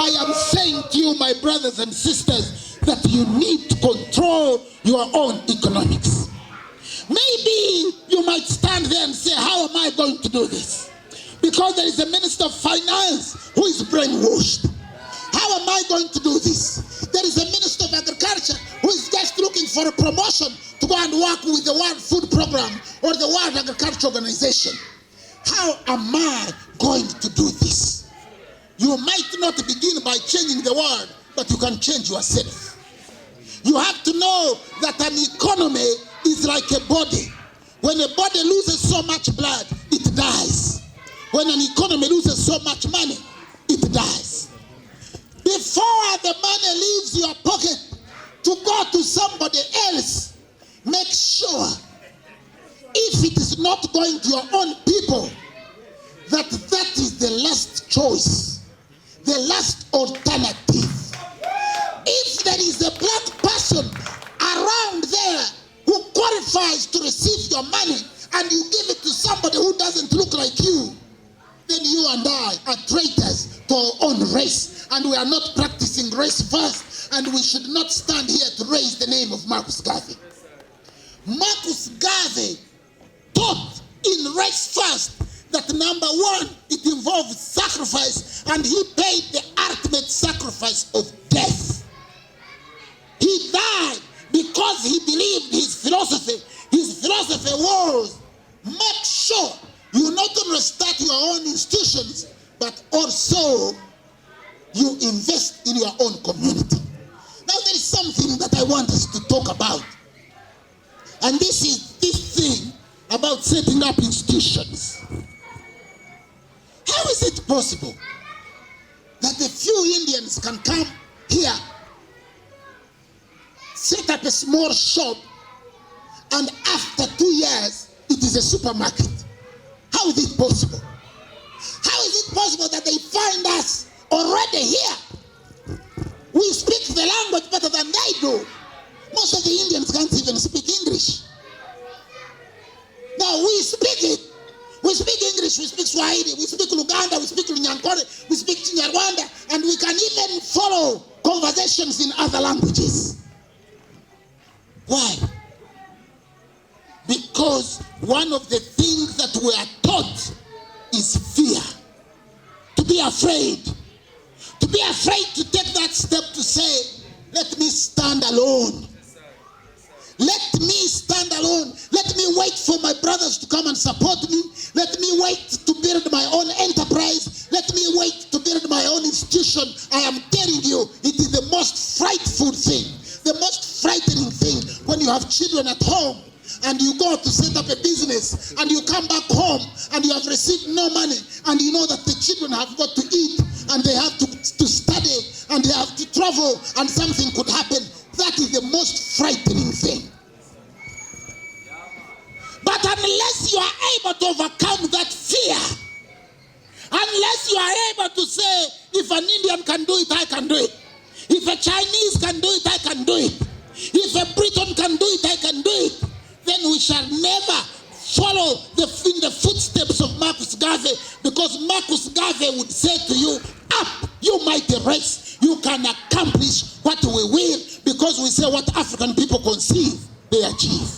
I am saying to you, my brothers and sisters, that you need to control your own economics. Maybe you might stand there and say, how am I going to do this? Because there is a minister of finance who is brainwashed. How am I going to do this? There is a minister of agriculture who is just looking for a promotion to go and work with the World Food Program or the World Agriculture Organization. How am I going to do this? You might not begin by changing the world, but you can change yourself. You have to know that an economy is like a body. When a body loses so much blood, it dies. When an economy loses so much money, it dies. Before the money leaves your pocket to go to somebody else, make sure, if it is not going to your own people, that is the last choice, the last alternative. If there is a black person around there who qualifies to receive your money and you give it to somebody who doesn't look like you, then you and I are traitors to our own race, and we are not practicing race first, and we should not stand here to raise the name of Marcus Garvey. Marcus Garvey taught in race first that number one, it involves sacrifice, and he paid the ultimate sacrifice of death. He died because he believed his philosophy. His philosophy was, make sure you not only start your own institutions, but also you invest in your own community. Now there is something that I want us to talk about. And this is this thing about setting up institutions. How is it possible that a few Indians can come here, set up a small shop, and after 2 years, it is a supermarket? How is it possible? How is it possible that they find us already here? We speak the language better than they do. Most of the Indians can't even speak English. Now we speak it. We speak English, we speak Swahili, we speak Luganda, we speak Lunyankore, we speak Chinyarwanda, and we can even follow conversations in other languages. Why? Because one of the things that we are taught is fear. To be afraid. To be afraid to take that step to say, let me stand alone. Let me stand alone. Let me wait for my brothers to come and support me. Let me wait to build my own enterprise. Let me wait to build my own institution. I am telling you, it is the most frightful thing. The most frightening thing when you have children at home and you go to set up a business and you come back home and you have received no money and you know that the children have got to eat and they have to study and they have to travel and something could happen. That is the most frightening thing. But unless you are able to overcome that fear, unless you are able to say, if an Indian can do it, I can do it. If a Chinese can do it, I can do it. If a Briton can do it, I can do it. Then we shall never follow in the footsteps of Marcus Garvey, because Marcus Garvey would say to you, up, you mighty race, you can accomplish what we will, because we say what African people conceive, they achieve.